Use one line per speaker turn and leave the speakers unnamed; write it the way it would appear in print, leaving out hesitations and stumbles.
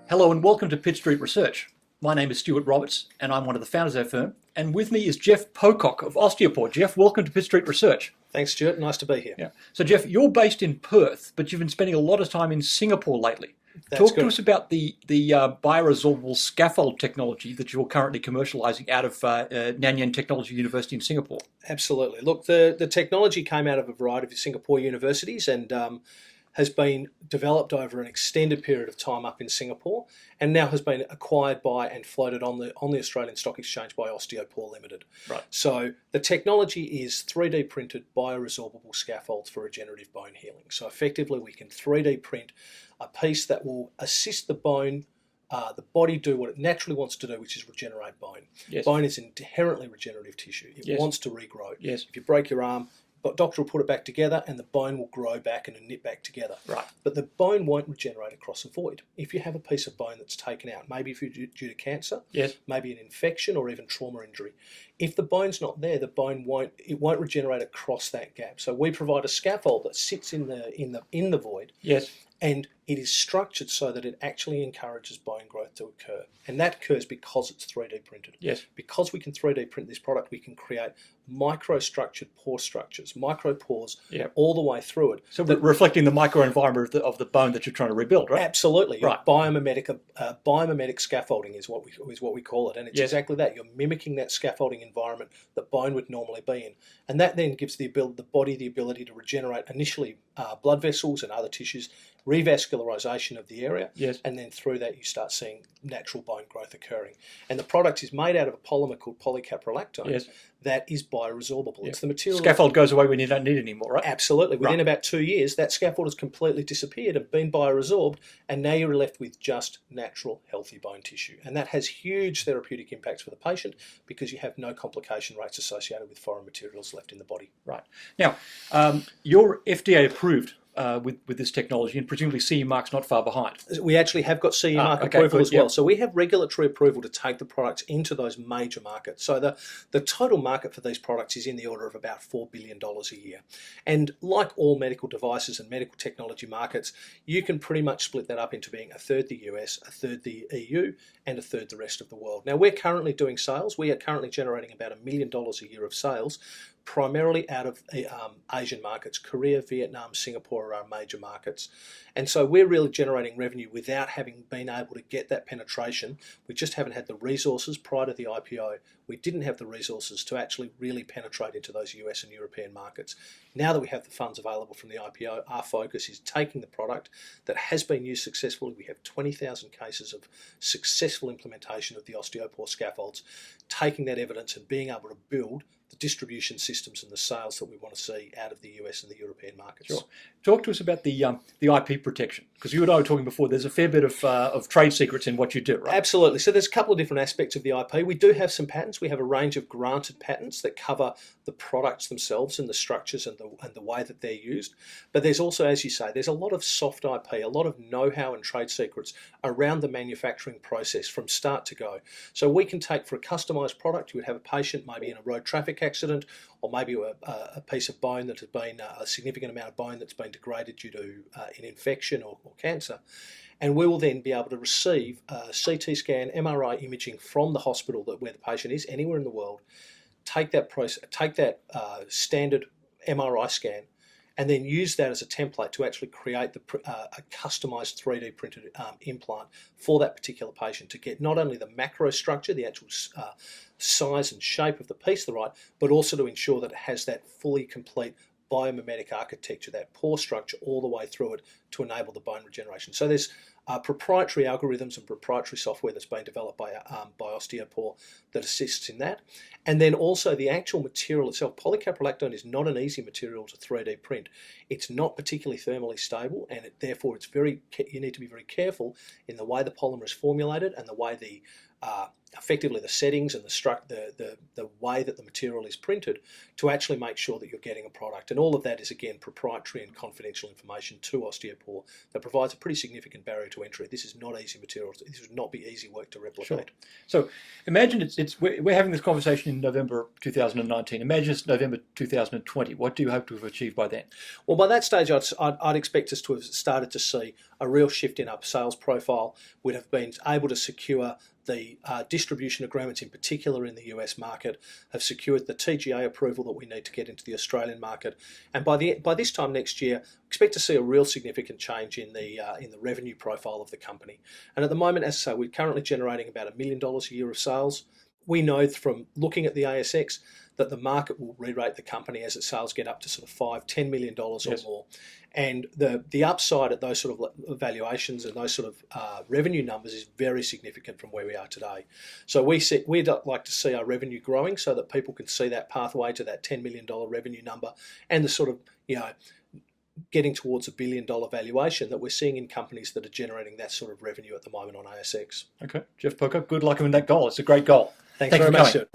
Hello and welcome to Pitt Street Research. My name is Stuart Roberts and I'm one of the founders of our firm. And with me is Geoff Pocock of Osteopore. Geoff, welcome to Pitt Street Research.
Thanks, Stuart. Nice to be here.
Yeah. So Geoff, you're based in Perth, but you've been spending a lot of time in Singapore lately. Talk to us about the bioresorbable scaffold technology that you're currently commercialising out of Nanyang Technology University in Singapore.
Absolutely. Look, the technology came out of a variety of Singapore universities and has been developed over an extended period of time up in Singapore, and now has been acquired by and floated on the Australian Stock Exchange by Osteopore Limited.
Right.
So the technology is 3D printed bioresorbable scaffolds for regenerative bone healing. So effectively we can 3D print a piece that will assist the bone, the body do what it naturally wants to do, which is regenerate bone.
Yes.
Bone is inherently regenerative tissue. It
Yes.
wants to regrow.
Yes.
If you break your arm, but doctor will put it back together and the bone will grow back and knit back together.
Right.
But the bone won't regenerate across a void. If you have a piece of bone that's taken out, maybe if you're due to cancer,
Yes.
maybe an infection or even trauma injury, if the bone's not there, the bone won't regenerate across that gap. So we provide a scaffold that sits in the void.
Yes.
And it is structured so that it actually encourages bone growth to occur. And that occurs because it's 3D printed.
Yes.
Because we can 3D print this product, we can create micro-structured pore structures, micro pores,
Yeah.
all the way through it.
So reflecting the microenvironment of the bone that you're trying to rebuild, right?
Absolutely.
Right.
Biomimetic scaffolding is what we call it. And it's
Yes.
exactly that. You're mimicking that scaffolding environment that bone would normally be in. And that then gives the body the ability to regenerate initially blood vessels and other tissues, revascularization of the area,
Yes.
and then through that you start seeing natural bone growth occurring. And the product is made out of a polymer called polycaprolactone.
Yes.
That is bioresorbable.
Yeah.
It's the material.
Scaffold goes away when you don't need it anymore, right?
Absolutely. Within
Right.
about 2 years, that scaffold has completely disappeared and been bioresorbed, and now you're left with just natural, healthy bone tissue. And that has huge therapeutic impacts for the patient because you have no complication rates associated with foreign materials left in the body.
Right. Now, you're FDA approved with this technology, and presumably CE mark's not far behind.
We actually have got CE mark
okay,
approval
good,
as well.
yeah.
So we have regulatory approval to take the products into those major markets. So the total market for these products is in the order of about $4 billion a year. And like all medical devices and medical technology markets, you can pretty much split that up into being a third the US, a third the EU, and a third the rest of the world. Now we're currently doing sales. We are currently generating about $1 million a year of sales, primarily out of Asian markets. Korea, Vietnam, Singapore are our major markets. And so we're really generating revenue without having been able to get that penetration. We just haven't had the resources prior to the IPO. We didn't have the resources to actually really penetrate into those US and European markets. Now that we have the funds available from the IPO, our focus is taking the product that has been used successfully. We have 20,000 cases of successful implementation of the Osteopore scaffolds, taking that evidence and being able to build the distribution systems and the sales that we want to see out of the US and the European markets.
Sure. Talk to us about the IP protection, because you and I were talking before. There's a fair bit of trade secrets in what you do, right?
Absolutely. So there's a couple of different aspects of the IP. We do have some patents. We have a range of granted patents that cover the products themselves and the structures and the way that they're used. But there's also, as you say, there's a lot of soft IP, a lot of know-how and trade secrets around the manufacturing process from start to go. So we can take, for a customised product, you would have a patient maybe in a road traffic accident, or maybe a piece of bone that has been a significant amount of bone that's been degraded due to an infection or cancer. And we will then be able to receive a CT scan, MRI imaging from the hospital where the patient is, anywhere in the world, take that standard MRI scan, and then use that as a template to actually create a customised 3D printed implant for that particular patient to get not only the macro structure, the actual size and shape of the piece but also to ensure that it has that fully complete biomimetic architecture, that pore structure all the way through it to enable the bone regeneration. So there's proprietary algorithms and proprietary software that's been developed by Osteopore that assists in that. And then also the actual material itself. Polycaprolactone is not an easy material to 3D print. It's not particularly thermally stable, and therefore you need to be very careful in the way the polymer is formulated and the way the effectively the settings and the way that the material is printed to actually make sure that you're getting a product. And all of that is, again, proprietary and confidential information to Osteopore that provides a pretty significant barrier to entry. This is not easy material. This would not be easy work to replicate.
Sure. So imagine we're having this conversation in November 2019. Imagine it's November 2020. What do you hope to have achieved by then?
Well, by that stage, I'd expect us to have started to see a real shift in our sales profile. We'd have been able to secure the distribution agreements, in particular in the US market, have secured the TGA approval that we need to get into the Australian market. And by this time next year, expect to see a real significant change in the revenue profile of the company. And at the moment, as I say, we're currently generating about $1 million a year of sales. We know from looking at the ASX that the market will re-rate the company as its sales get up to sort of $5-10 million or more. And the upside at those sort of valuations and those sort of revenue numbers is very significant from where we are today. So we'd like to see our revenue growing so that people can see that pathway to that $10 million revenue number and the sort of, getting towards $1 billion valuation that we're seeing in companies that are generating that sort of revenue at the moment on ASX.
Okay, Geoff Pocock, good luck in that goal. It's a great goal.
Thanks very much, sir.